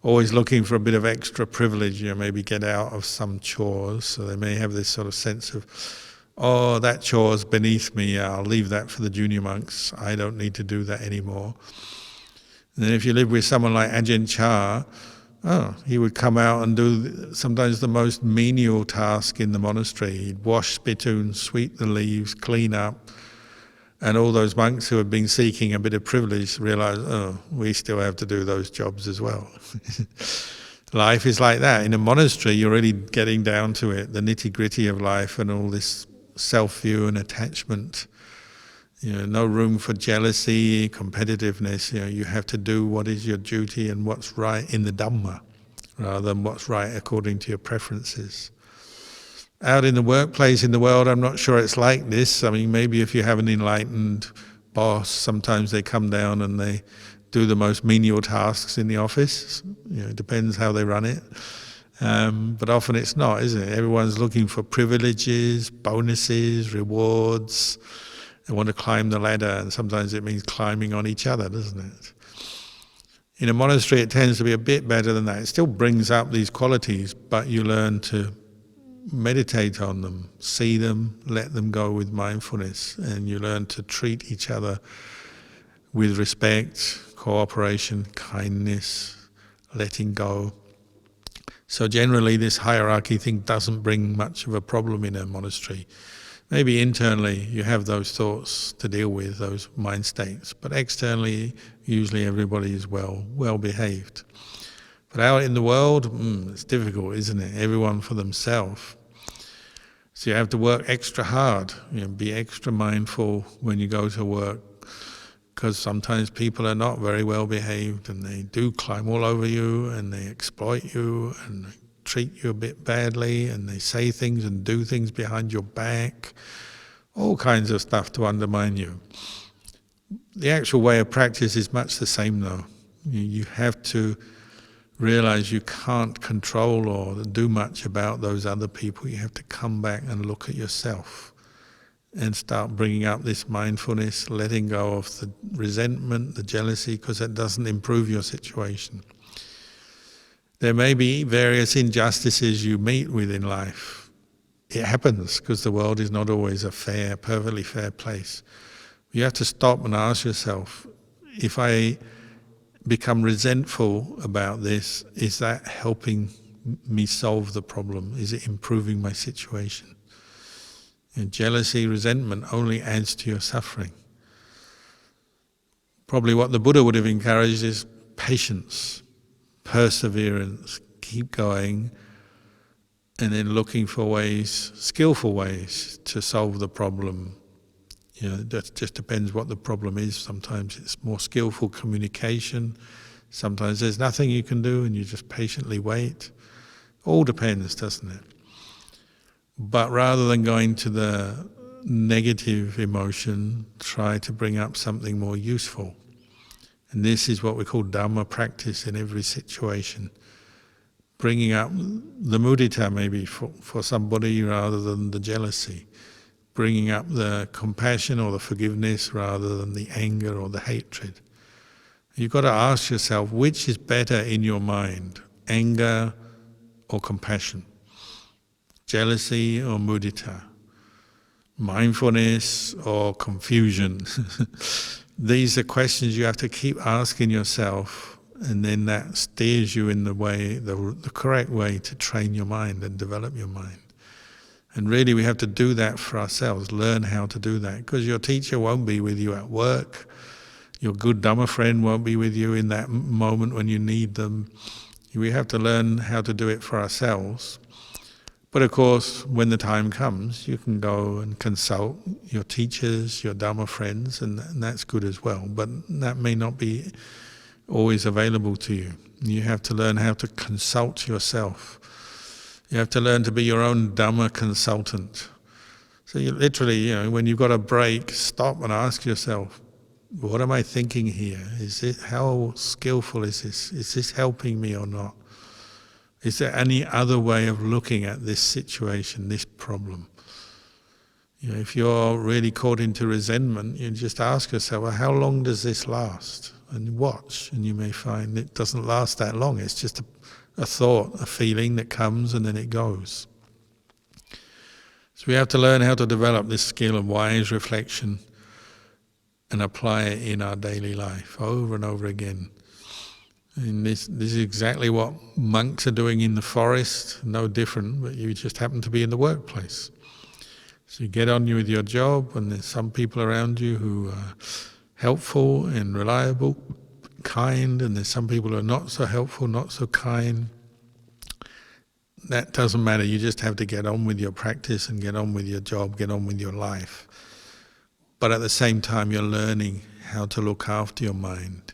always looking for a bit of extra privilege, maybe get out of some chores. So they may have this sort of sense of, oh, that chore's beneath me, I'll leave that for the junior monks, I don't need to do that anymore. And then if you live with someone like Ajahn Chah, he would come out and do sometimes the most menial task in the monastery. He'd wash spittoons, sweep the leaves, clean up. And all those monks who had been seeking a bit of privilege realised, we still have to do those jobs as well. Life is like that. In a monastery, you're really getting down to it, the nitty-gritty of life and all this self-view and attachment. No room for jealousy, competitiveness. You have to do what is your duty and what's right in the Dhamma, rather than what's right according to your preferences. Out in the workplace, in the world, I'm not sure it's like this. I mean, maybe if you have an enlightened boss, sometimes they come down and they do the most menial tasks in the office. It depends how they run it. But often it's not, is it? Everyone's looking for privileges, bonuses, rewards. They want to climb the ladder, and sometimes it means climbing on each other, doesn't it? In a monastery, it tends to be a bit better than that. It still brings up these qualities, but you learn to meditate on them, see them, let them go with mindfulness, and you learn to treat each other with respect, cooperation, kindness, letting go. So generally this hierarchy thing doesn't bring much of a problem in a monastery. Maybe internally you have those thoughts to deal with, those mind states, but externally usually everybody is well behaved. But out in the world, it's difficult, isn't it? Everyone for themselves. So you have to work extra hard, be extra mindful when you go to work, because sometimes people are not very well behaved and they do climb all over you and they exploit you and treat you a bit badly and they say things and do things behind your back, all kinds of stuff to undermine you. The actual way of practice is much the same though. You have to realize you can't control or do much about those other people. You have to come back and look at yourself and start bringing up this mindfulness, letting go of the resentment, the jealousy, because that doesn't improve your situation. There may be various injustices you meet with in life. It happens because the world is not always a perfectly fair place. You have to stop and ask yourself, if I become resentful about this, is that helping me solve the problem? Is it improving my situation? And jealousy, resentment only adds to your suffering. Probably what the Buddha would have encouraged is patience, perseverance, keep going, and then looking for ways, skillful ways to solve the problem. That just depends what the problem is. Sometimes it's more skillful communication. Sometimes there's nothing you can do and you just patiently wait. All depends, doesn't it? But rather than going to the negative emotion, try to bring up something more useful. And this is what we call Dhamma practice in every situation. Bringing up the mudita maybe for somebody rather than the jealousy. Bringing up the compassion or the forgiveness rather than the anger or the hatred. You've got to ask yourself, which is better in your mind, anger or compassion? Jealousy or mudita? Mindfulness or confusion? These are questions you have to keep asking yourself, and then that steers you in the way, the correct way to train your mind and develop your mind. And really we have to do that for ourselves, learn how to do that, because your teacher won't be with you at work, your good Dhamma friend won't be with you in that moment when you need them. We have to learn how to do it for ourselves. But of course, when the time comes, you can go and consult your teachers, your Dhamma friends, and that's good as well. But that may not be always available to you. You have to learn how to consult yourself. You have to learn to be your own Dhamma consultant. So you literally, when you've got a break, stop and ask yourself, what am I thinking here? How skillful is this? Is this helping me or not? Is there any other way of looking at this situation, this problem? If you're really caught into resentment, you just ask yourself, well, how long does this last? And watch, and you may find it doesn't last that long. It's just a thought, a feeling that comes and then it goes. So we have to learn how to develop this skill of wise reflection and apply it in our daily life over and over again. And this is exactly what monks are doing in the forest, no different, but you just happen to be in the workplace. So you get on with your job, and there's some people around you who are helpful and reliable, kind, and there's some people who are not so helpful, not so kind. That doesn't matter, you just have to get on with your practice and get on with your job, get on with your life. But at the same time, you're learning how to look after your mind.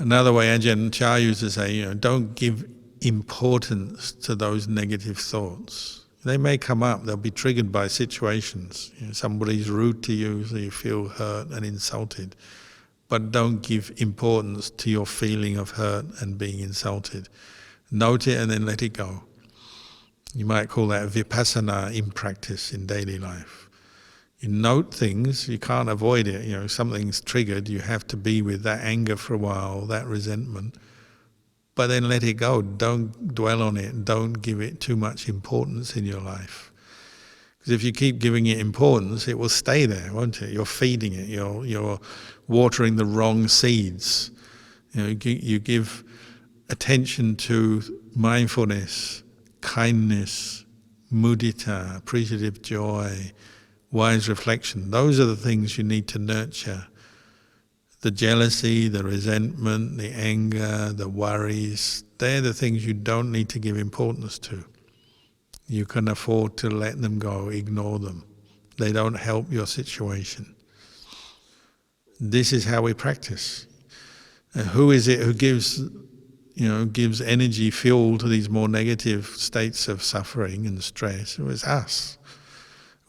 Another way Ajahn Chah used to say, don't give importance to those negative thoughts. They may come up, they'll be triggered by situations. Somebody's rude to you, so you feel hurt and insulted. But don't give importance to your feeling of hurt and being insulted. Note it and then let it go. You might call that vipassana in practice in daily life. You note things, you can't avoid it. Something's triggered, you have to be with that anger for a while, that resentment. But then let it go. Don't dwell on it. Don't give it too much importance in your life. Because if you keep giving it importance, it will stay there, won't it? You're feeding it. You're watering the wrong seeds. You give attention to mindfulness, kindness, mudita, appreciative joy, wise reflection. Those are the things you need to nurture. The jealousy, the resentment, the anger, the worries, they're the things you don't need to give importance to. You can afford to let them go, ignore them. They don't help your situation. This is how we practice. Who is it who gives energy, fuel to these more negative states of suffering and stress? It was us.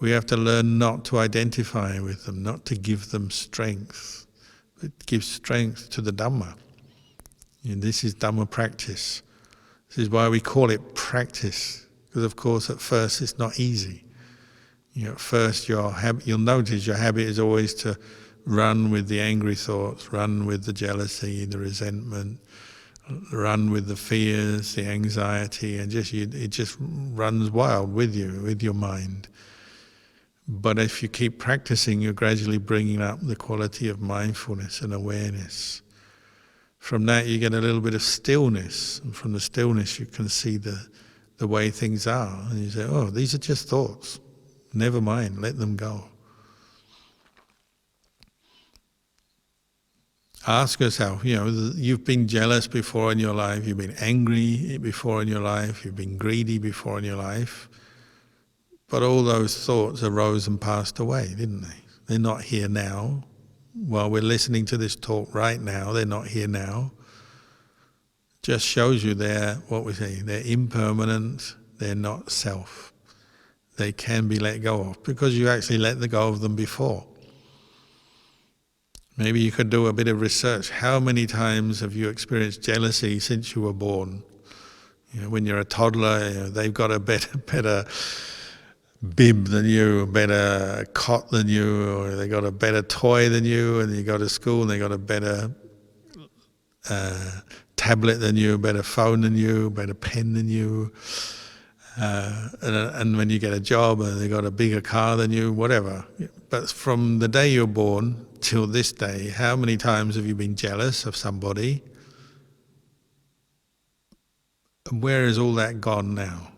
We have to learn not to identify with them, not to give them strength. It gives strength to the Dhamma. And this is Dhamma practice. This is why we call it practice, because of course at first it's not easy. At first you'll notice your habit is always to run with the angry thoughts, run with the jealousy, the resentment, run with the fears, the anxiety, and it just runs wild with you, with your mind. But if you keep practicing, you're gradually bringing up the quality of mindfulness and awareness. From that you get a little bit of stillness, and from the stillness you can see the way things are. And you say, oh, these are just thoughts. Never mind, let them go. Ask yourself, you've been jealous before in your life, you've been angry before in your life, you've been greedy before in your life. But all those thoughts arose and passed away, didn't they? They're not here now. While we're listening to this talk right now, they're not here now. Just shows you they're impermanent, they're not self. They can be let go of, because you actually let go of them before. Maybe you could do a bit of research. How many times have you experienced jealousy since you were born? When you're a toddler, they've got a better bib than you, a better cot than you, or they got a better toy than you, and you go to school and they got a better tablet than you, a better phone than you, a better pen than you, and when you get a job and they got a bigger car than you, whatever. But from the day you're born till this day, how many times have you been jealous of somebody? And where is all that gone now?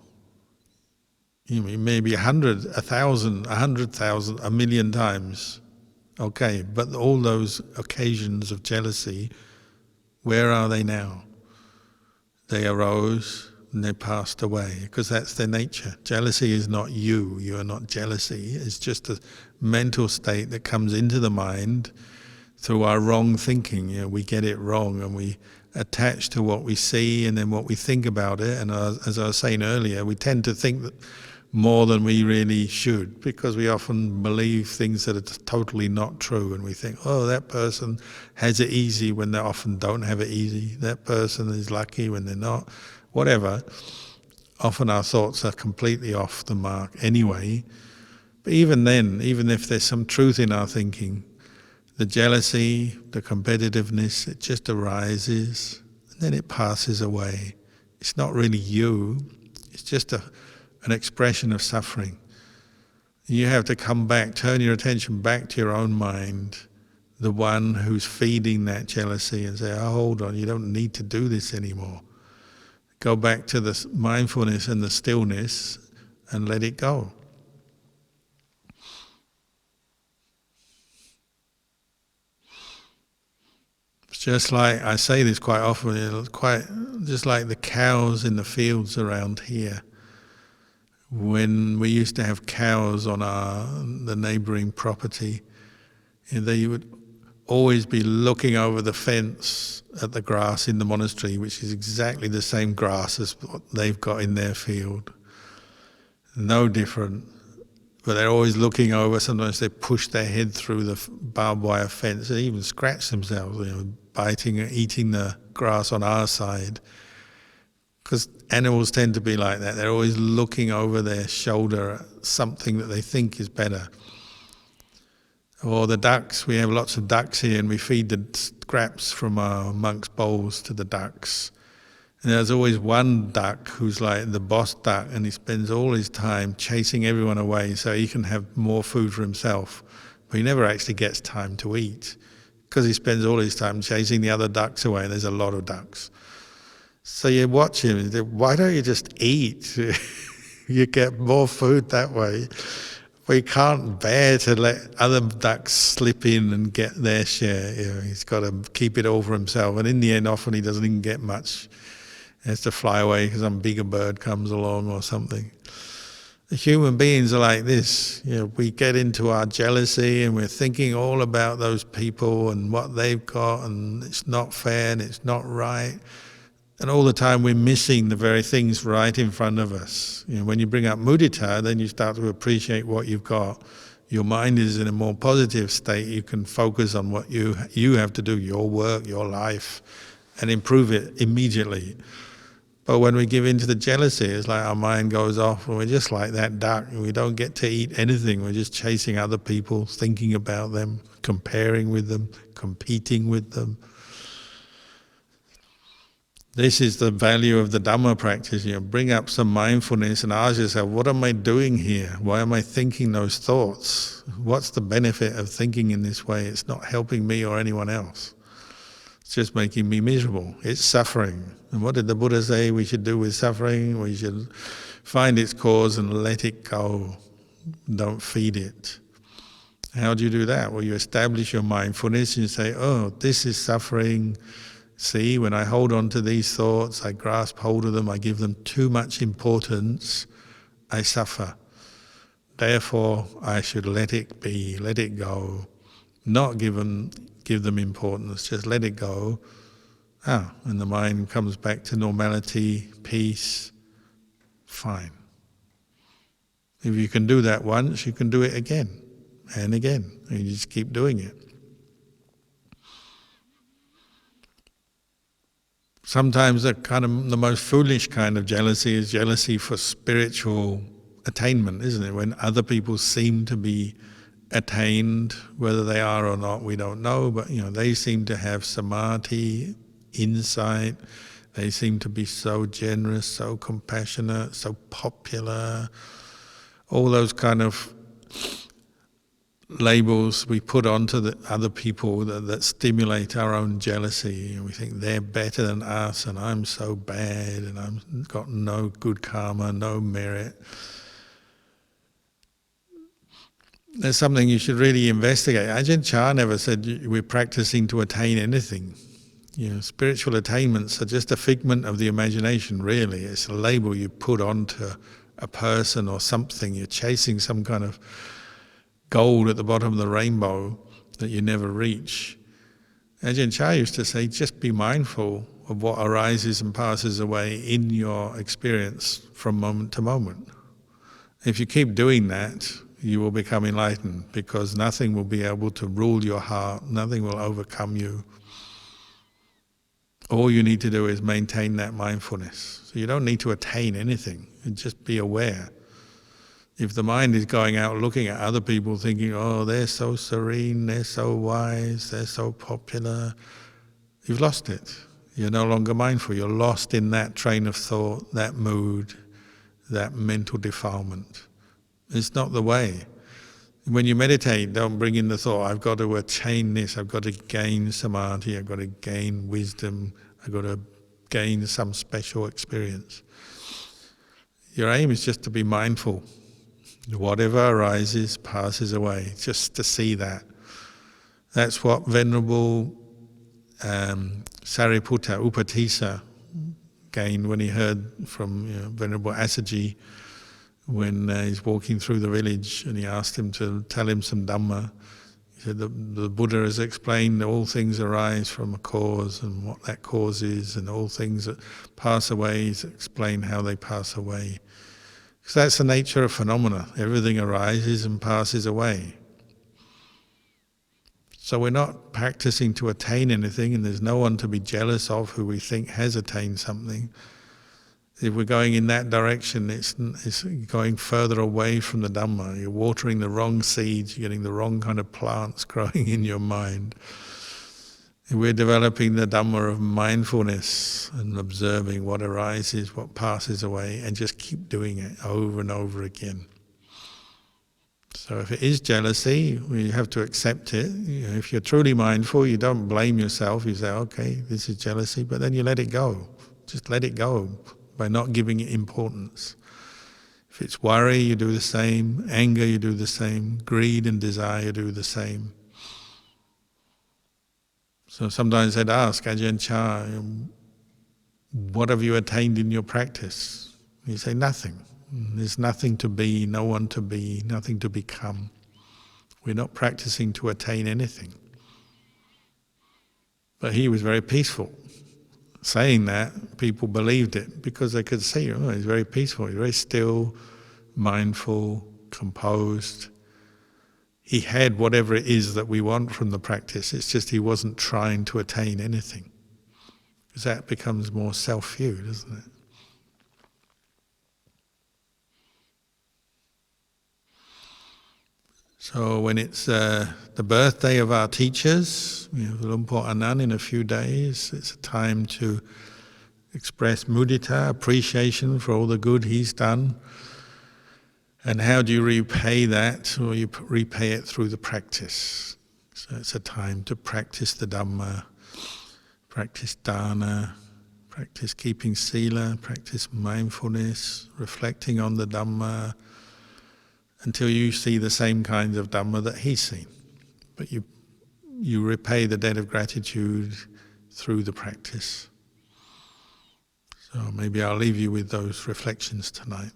Maybe 100, 1,000, 100,000, 1,000,000 times. Okay, but all those occasions of jealousy, where are they now? They arose and they passed away, because that's their nature. Jealousy is not you are not jealousy. It's just a mental state that comes into the mind through our wrong thinking. We get it wrong and we attach to what we see and then what we think about it. And as I was saying earlier, we tend to think that more than we really should, because we often believe things that are totally not true, and we think, oh, that person has it easy when they often don't have it easy. That person is lucky when they're not. Whatever. Often our thoughts are completely off the mark anyway. But even then, even if there's some truth in our thinking, the jealousy, the competitiveness, it just arises and then it passes away. It's not really you, it's just an expression of suffering. You have to come back, turn your attention back to your own mind, the one who's feeding that jealousy, and say, oh, hold on, you don't need to do this anymore. Go back to the mindfulness and the stillness and let it go. It's just like, I say this quite often, it's quite just like the cows in the fields around here. When we used to have cows on the neighbouring property, they would always be looking over the fence at the grass in the monastery, which is exactly the same grass as what they've got in their field. No different. But they're always looking over. Sometimes they push their head through the barbed wire fence and even scratch themselves, biting and eating the grass on our side. Because animals tend to be like that. They're always looking over their shoulder at something that they think is better. Or the ducks, we have lots of ducks here and we feed the scraps from our monks' bowls to the ducks. And there's always one duck who's like the boss duck, and he spends all his time chasing everyone away so he can have more food for himself. But he never actually gets time to eat because he spends all his time chasing the other ducks away, and there's a lot of ducks. So you watch him, and say, why don't you just eat? You get more food that way. We can't bear to let other ducks slip in and get their share. He's got to keep it all for himself. And in the end, often he doesn't even get much. He has to fly away because some bigger bird comes along or something. The human beings are like this. We get into our jealousy and we're thinking all about those people and what they've got, and it's not fair and it's not right. And all the time we're missing the very things right in front of us. When you bring up mudita, then you start to appreciate what you've got. Your mind is in a more positive state. You can focus on what you have to do, your work, your life, and improve it immediately. But when we give in to the jealousy, it's like our mind goes off and we're just like that duck. We don't get to eat anything. We're just chasing other people, thinking about them, comparing with them, competing with them. This is the value of the Dhamma practice. Bring up some mindfulness and ask yourself, what am I doing here? Why am I thinking those thoughts? What's the benefit of thinking in this way? It's not helping me or anyone else. It's just making me miserable. It's suffering. And what did the Buddha say we should do with suffering? We should find its cause and let it go. Don't feed it. How do you do that? Well, you establish your mindfulness and you say, oh, this is suffering. See, when I hold on to these thoughts, I grasp hold of them, I give them too much importance, I suffer. Therefore, I should let it be, let it go. Not give them importance, just let it go. And the mind comes back to normality, peace, fine. If you can do that once, you can do it again and again. And you just keep doing it. Sometimes the most foolish kind of jealousy is jealousy for spiritual attainment, isn't it? When other people seem to be attained, whether they are or not, we don't know, but they seem to have samadhi, insight, they seem to be so generous, so compassionate, so popular, all those kind of labels we put onto the other people that stimulate our own jealousy. We think they're better than us and I'm so bad and I've got no good karma, no merit. There's something you should really investigate. Ajahn Chah never said we're practicing to attain anything. Spiritual attainments are just a figment of the imagination, really. It's a label you put onto a person or something. You're chasing some kind of gold at the bottom of the rainbow that you never reach. Ajahn Chah used to say, just be mindful of what arises and passes away in your experience from moment to moment. If you keep doing that, you will become enlightened, because nothing will be able to rule your heart, nothing will overcome you. All you need to do is maintain that mindfulness. So you don't need to attain anything, just be aware. If the mind is going out looking at other people thinking, oh, they're so serene, they're so wise, they're so popular, you've lost it. You're no longer mindful. You're lost in that train of thought, that mood, that mental defilement. It's not the way. When you meditate, don't bring in the thought, I've got to attain this, I've got to gain samadhi, I've got to gain wisdom, I've got to gain some special experience. Your aim is just to be mindful. Whatever arises passes away, just to see that. That's what Venerable Sariputta Upatissa gained when he heard from Venerable Assaji when he's walking through the village and he asked him to tell him some Dhamma. He said the Buddha has explained all things arise from a cause and what that cause is, and all things that pass away, he's explained how they pass away. Because that's the nature of phenomena. Everything arises and passes away. So we're not practicing to attain anything, and there's no one to be jealous of who we think has attained something. If we're going in that direction, it's going further away from the Dhamma. You're watering the wrong seeds, you're getting the wrong kind of plants growing in your mind. We're developing the Dhamma of mindfulness and observing what arises, what passes away, and just keep doing it over and over again. So if it is jealousy, we have to accept it. If you're truly mindful, you don't blame yourself. You say, okay, this is jealousy, but then you let it go. Just let it go by not giving it importance. If it's worry, you do the same. Anger, you do the same. Greed and desire, you do the same. So sometimes I'd ask Ajahn Chah, what have you attained in your practice? You say, nothing. There's nothing to be, no one to be, nothing to become. We're not practicing to attain anything. But he was very peaceful. Saying that, people believed it because they could see, he's very peaceful, he's very still, mindful, composed. He had whatever it is that we want from the practice, it's just he wasn't trying to attain anything. Because that becomes more self-view, doesn't it? So when it's the birthday of our teachers, we have Lumpur Anan in a few days, it's a time to express mudita, appreciation for all the good he's done. And how do you repay that? Well, you repay it through the practice. So it's a time to practice the Dhamma, practice dana, practice keeping sila, practice mindfulness, reflecting on the Dhamma, until you see the same kinds of Dhamma that he's seen. But you repay the debt of gratitude through the practice. So maybe I'll leave you with those reflections tonight.